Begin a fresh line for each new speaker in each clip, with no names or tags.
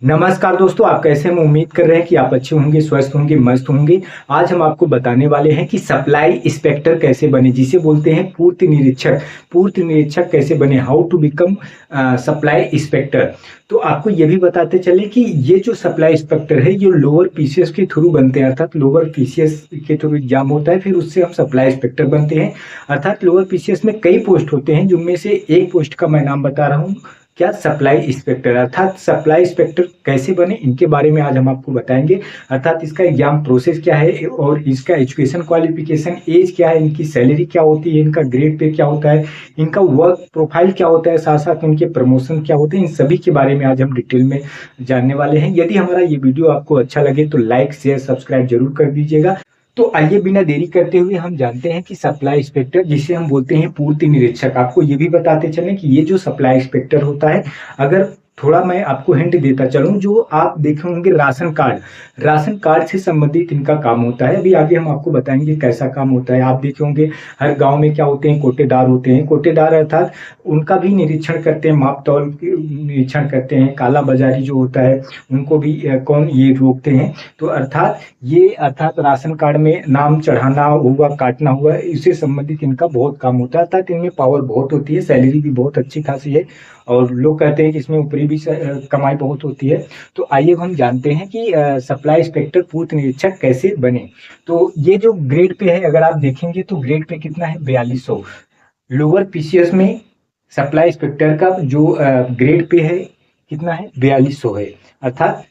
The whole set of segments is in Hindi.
नमस्कार दोस्तों, आप कैसे हैं? मैं उम्मीद कर रहे हैं कि आप अच्छे होंगे, स्वस्थ होंगे, मस्त होंगे। आज हम आपको बताने वाले हैं कि सप्लाई इंस्पेक्टर कैसे बने, जिसे बोलते हैं पूर्ति निरीक्षक। पूर्ति निरीक्षक कैसे बने, how to become supply inspector. तो आपको ये भी बताते चले कि ये जो सप्लाई इंस्पेक्टर है ये लोअर पीसीएस के थ्रू बनते हैं, अर्थात लोअर पीसीएस के थ्रू एग्जाम होता है, फिर उससे हम सप्लाई इंस्पेक्टर बनते हैं। अर्थात लोअर पीसीएस में कई पोस्ट होते हैं, जिनमें से एक पोस्ट का मैं नाम बता रहा हूँ, क्या? Supply inspector. अर्थात सप्लाई इंस्पेक्टर कैसे बने, इनके बारे में आज हम आपको बताएंगे। अर्थात इसका एग्जाम प्रोसेस क्या है और इसका एजुकेशन क्वालिफिकेशन, एज क्या है, इनकी सैलरी क्या होती है, इनका ग्रेड पे क्या होता है, इनका वर्क प्रोफाइल क्या होता है, साथ साथ इनके प्रमोशन क्या होते हैं, इन सभी के बारे में आज हम डिटेल में जानने वाले हैं। यदि हमारा ये वीडियो आपको अच्छा लगे तो लाइक शेयर सब्सक्राइब जरूर कर दीजिएगा। तो आइए बिना देरी करते हुए हम जानते हैं कि सप्लाई इंस्पेक्टर, जिसे हम बोलते हैं पूर्ति निरीक्षक। आपको ये भी बताते चलें कि ये जो सप्लाई इंस्पेक्टर होता है, अगर थोड़ा मैं आपको हिंट देता चलूं, जो आप देखे होंगे राशन कार्ड से संबंधित इनका काम होता है। अभी आगे हम आपको बताएंगे कैसा काम होता है। आप देखे होंगे हर गांव में क्या होते हैं, कोटेदार होते हैं। कोटेदार अर्थात उनका भी निरीक्षण करते हैं, माप तौल निरीक्षण करते हैं। काला बाजारी जो होता है उनको भी कौन ये रोकते हैं। तो अर्थात राशन कार्ड में नाम चढ़ाना हुआ, काटना हुआ, इससे संबंधित इनका बहुत काम होता है। अर्थात इनमें पावर बहुत होती है, सैलरी भी बहुत अच्छी खासी है और लोग कहते हैं कि इसमें ऊपरी भी कमाई बहुत होती है। तो आइए हम जानते हैं कि सप्लाई इंस्पेक्टर पूर्ति निरीक्षक कैसे बने। तो ये जो ग्रेड पे है, अगर आप देखेंगे तो ग्रेड पे कितना है, 4200। लोअर पीसीएस में सप्लाई इंस्पेक्टर का जो ग्रेड पे है कितना है, 4200 है। अर्थात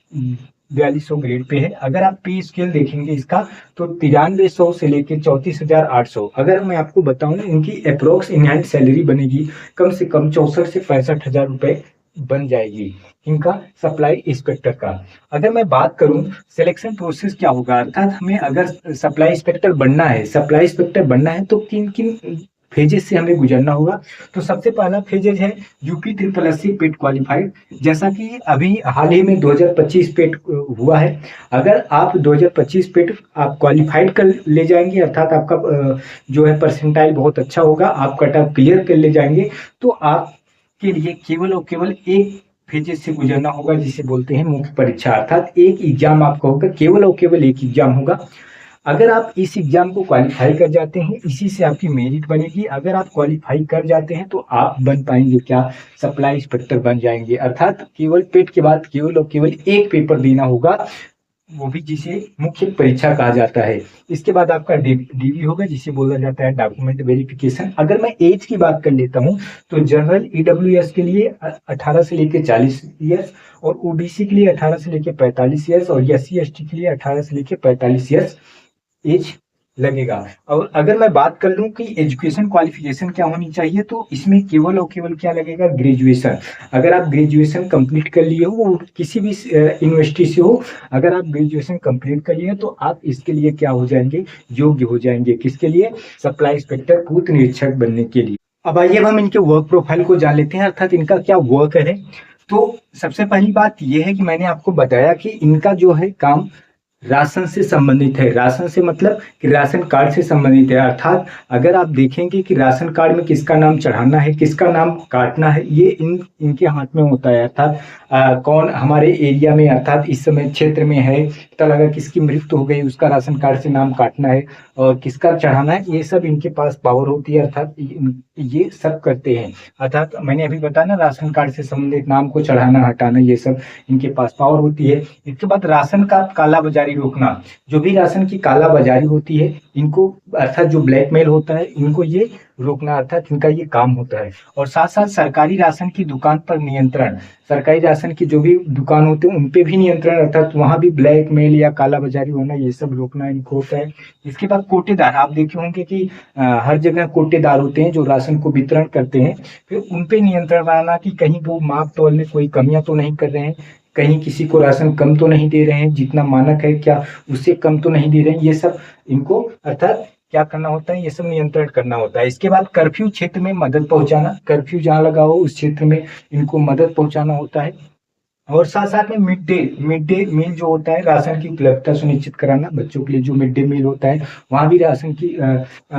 4200 ग्रेड पे है। अगर आप पे स्केल देखेंगे इसका तो 9300 से लेकर 34,800। अगर मैं आपको बताऊं, इनकी अप्रोक्स इन हैंड सैलरी बनेगी कम से कम 64 से 65,000 रुपए बन जाएगी इनका सप्लाई इंस्पेक्टर का। अगर मैं बात करूं सिलेक्शन प्रोसेस क्या होगा, अर्थात हमें अगर सप्लाई इंस्पेक्टर बनना है तो किन किन फेजेस से हमें गुजरना होगा। तो सबसे पहला फेजेज है यूपी ट्रिपल एससी पेट क्वालिफाइड, जैसा कि अभी हाल ही में 2025 पेट हुआ है। अगर आप 2025 पेट आप क्वालिफाइड कर ले जाएंगे, अर्थात आपका जो है परसेंटाइल बहुत अच्छा होगा, आप कट ऑफ क्लियर कर ले जाएंगे, तो आपके लिए केवल और केवल एक फेजेस से गुजरना होगा, जिसे बोलते हैं मुख्य परीक्षा। अर्थात एक एग्जाम आपका होगा, केवल और केवल एक एग्जाम होगा। अगर आप इस एग्जाम को क्वालिफाई कर जाते हैं, इसी से आपकी मेरिट बनेगी। अगर आप क्वालिफाई कर जाते हैं तो आप बन पाएंगे क्या, सप्लाई इंस्पेक्टर बन जाएंगे। अर्थात केवल पेट के बाद केवल और केवल एक पेपर देना होगा, वो भी जिसे मुख्य परीक्षा कहा जाता है। इसके बाद आपका डीवी होगा, जिसे बोला जाता है डॉक्यूमेंट वेरिफिकेशन। अगर मैं एज की बात कर लेता हूं तो जनरल ईडब्ल्यूएस के लिए 18 से लेकर 40 ईयर्स, और ओबीसी के लिए 18 से लेकर 45 ईयर्स, और एससी एसटी के लिए 18 से लेकर 45 ईयर्स एज लगेगा। और अगर मैं बात कर लूं कि एजुकेशन क्वालिफिकेशन क्या होनी चाहिए, तो इसमें केवल और केवल क्या लगेगा, ग्रेजुएशन। अगर आप ग्रेजुएशन कंप्लीट कर लिए हो, वो किसी भी यूनिवर्सिटी से हो, अगर आप ग्रेजुएशन कंप्लीट कर लिए तो आप इसके लिए क्या हो जाएंगे, योग्य हो जाएंगे। किसके लिए, सप्लाई इंस्पेक्टर पूर्ति निरीक्षक बनने के लिए। अब आइए हम इनके वर्क प्रोफाइल को जान लेते हैं, अर्थात इनका क्या वर्क है। तो सबसे पहली बात यह है कि मैंने आपको बताया कि इनका जो है काम राशन से संबंधित है। राशन से मतलब कि राशन कार्ड से संबंधित है। अर्थात अगर आप देखेंगे कि राशन कार्ड में किसका नाम चढ़ाना है, किसका नाम काटना है, ये इनके हाथ में होता है। अर्थात कौन हमारे एरिया में, अर्थात इस समय क्षेत्र में है, पता लगा किसकी मृत्यु हो गई, उसका राशन कार्ड से नाम काटना है और किसका चढ़ाना है, ये सब इनके पास पावर होती है। अर्थात ये सब करते हैं। अर्थात मैंने अभी बताया ना, राशन कार्ड से संबंधित नाम को चढ़ाना हटाना, ये सब इनके पास पावर होती है। इसके बाद राशन का काला बाजारी रोकना, जो भी राशन की काला बाजारी होती है इनको, अर्थात जो ब्लैकमेल होता है इनको ये रोकना, अर्थात इनका ये काम होता है। और साथ साथ सरकारी राशन की दुकान पर नियंत्रण, सरकारी राशन की जो भी दुकान होते हैं उन पे भी नियंत्रण, अर्थात वहां भी ब्लैकमेल या काला बाजारी होना, ये सब रोकना इनको होता है। इसके बाद कोटेदार, आप देखे होंगे कि हर जगह कोटेदार होते हैं जो राशन को वितरण करते हैं, फिर उन पे नियंत्रण बनाना कि कहीं वो माप तौल में कोई कमियां तो नहीं कर रहे हैं, कहीं किसी को राशन कम तो नहीं दे रहे हैं, जितना मानक है क्या उससे कम तो नहीं दे रहे हैं। ये सब इनको अर्थात क्या करना होता है, ये सब नियंत्रण करना होता है। इसके बाद कर्फ्यू क्षेत्र में मदद पहुंचाना, कर्फ्यू जहाँ लगा हो उस क्षेत्र में इनको मदद पहुंचाना होता है। और साथ साथ में मिड डे मील जो होता है, राशन की उपलब्धता सुनिश्चित कराना, बच्चों के लिए जो मिड डे मील होता है वहां भी राशन की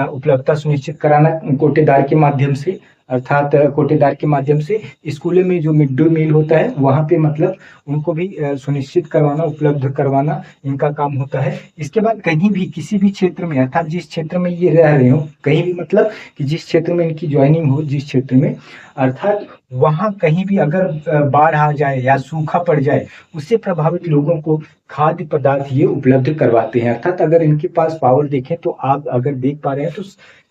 उपलब्धता सुनिश्चित कराना कोटेदार के माध्यम से। अर्थात कोटेदार के माध्यम से स्कूलों में जो मिड डे मील होता है वहाँ पे मतलब उनको भी सुनिश्चित करवाना, उपलब्ध करवाना इनका काम होता है। इसके बाद कहीं भी किसी भी क्षेत्र में अर्थात जिस क्षेत्र में ये रह रहे हो, कहीं भी मतलब कि जिस क्षेत्र में इनकी ज्वाइनिंग हो, जिस क्षेत्र में अर्थात वहाँ कहीं भी अगर बाढ़ आ जाए या सूखा पड़ जाए, उससे प्रभावित लोगों को खाद्य पदार्थ ये उपलब्ध करवाते हैं। अर्थात अगर इनके पास पावर देखें तो आप अगर देख पा रहे हैं तो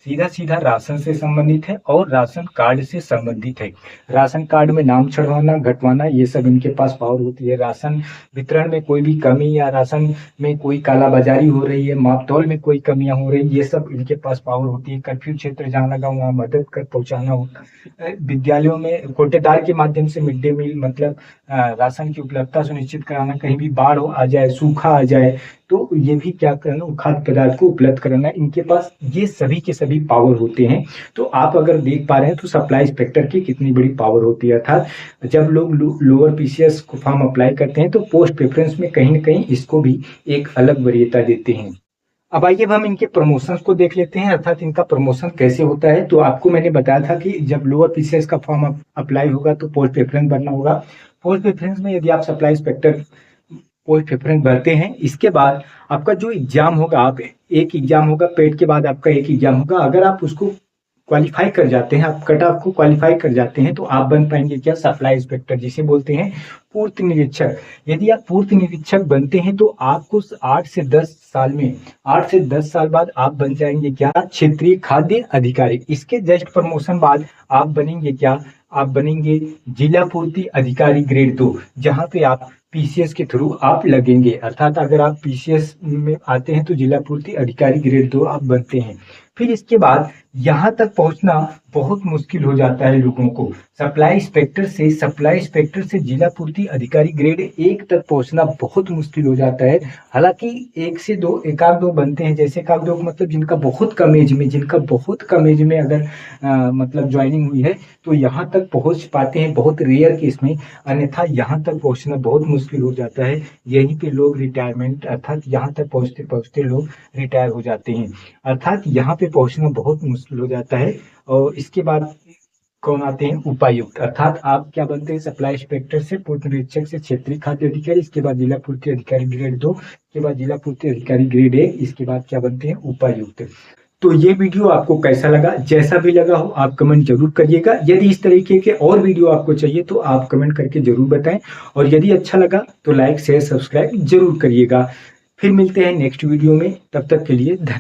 सीधा सीधा राशन से संबंधित है और राशन कार्ड से संबंधित है। राशन कार्ड में नाम चढ़वाना, घटवाना, ये सब इनके पास पावर होती है। राशन वितरण में कोई भी कमी या राशन में कोई कालाबाजारी हो रही है, मापतौल में कोई कमियां हो रही है, ये सब इनके पास पावर होती है। कर्फ्यू क्षेत्र जहाँ लगा वहाँ मदद कर पहुंचाना होता है। विद्यालयों में कोटेदार के माध्यम से मिड डे मील मतलब राशन की उपलब्धता सुनिश्चित कराना, कहीं भी बाढ़ आ जाए, सूखा आ जाए तो ये भी क्या करना, खाद्य पदार्थ को उपलब्ध कराना, इनके पास ये सभी के सभी पावर होते हैं। तो आप अगर देख पा रहे हैं तो सप्लाई इंस्पेक्टर की कितनी बड़ी पावर होती है। अर्थात जब लोग लोअर पीसीएस को फॉर्म अप्लाई करते हैं तो पोस्ट प्रेफरेंस में कहीं ना कहीं इसको भी एक अलग वरीयता देते हैं। अब आइए अब हम इनके प्रमोशन को देख लेते हैं, अर्थात इनका प्रमोशन कैसे होता है। तो आपको मैंने बताया था कि जब लोअर पीसीएस का फॉर्म अप्लाई होगा तो पोस्ट प्रेफरेंस भरना होगा। पोस्ट प्रेफरेंस में यदि आप सप्लाई इंस्पेक्टर पोस्ट प्रेफरेंस भरते हैं, इसके बाद आपका जो एग्जाम होगा, आप एक एग्जाम होगा, पेड के बाद आपका एक एग्जाम होगा। अगर आप उसको क्वालिफाई कर जाते हैं, आप कट ऑफ को क्वालिफाई कर जाते हैं तो आप बन पाएंगे क्या, सप्लाई इंस्पेक्टर, जिसे बोलते हैं पूर्ति निरीक्षक। यदि आप पूर्ति निरीक्षक बनते हैं तो आपको 8 से 10 साल में, 8 से 10 साल बाद आप बन जाएंगे क्या, क्षेत्रीय खाद्य अधिकारी। इसके जस्ट प्रमोशन बाद आप बनेंगे क्या, आप बनेंगे जिला पूर्ति अधिकारी ग्रेड 2, जहां पे आप पीसीएस के थ्रू आप लगेंगे। अर्थात अगर आप पीसीएस में आते हैं तो जिला पूर्ति अधिकारी ग्रेड 2 आप बनते हैं। फिर इसके बाद यहाँ तक पहुंचना बहुत मुश्किल हो जाता है लोगों को। सप्लाई इंस्पेक्टर से जिला पूर्ति अधिकारी ग्रेड 1 तक पहुंचना बहुत मुश्किल हो जाता है। हालांकि एक आध दो बनते हैं, जैसे एक आध दो मतलब जिनका बहुत कम एज में अगर मतलब ज्वाइनिंग हुई है तो यहाँ तक पहुंच पाते हैं, बहुत रेयर केस में। अन्यथा यहाँ तक पहुंचना बहुत मुश्किल हो जाता है। यहीं पे लोग रिटायरमेंट अर्थात यहाँ तक पहुंचते पहुंचते लोग रिटायर हो जाते हैं। अर्थात यहाँ पे पहुंचना बहुत मुश्किल हो जाता है। और इसके बाद कौन आते हैं, उपायुक्त। अर्थात आप क्या बनते हैं, सप्लाई इंस्पेक्टर से पूर्ति निरीक्षक से क्षेत्रीय खाद्य अधिकारी, इसके बाद जिला पूर्ति अधिकारी ग्रेड 2, इसके बाद जिला पूर्ति अधिकारी ग्रेड 1, इसके बाद क्या बनते हैं, उपायुक्त। तो ये वीडियो आपको कैसा लगा, जैसा भी लगा हो आप कमेंट जरूर करिएगा। यदि इस तरीके के और वीडियो आपको चाहिए तो आप कमेंट करके जरूर बताएं, और यदि अच्छा लगा तो लाइक शेयर सब्सक्राइब जरूर करिएगा। फिर मिलते हैं नेक्स्ट वीडियो में, तब तक के लिए धन्यवाद।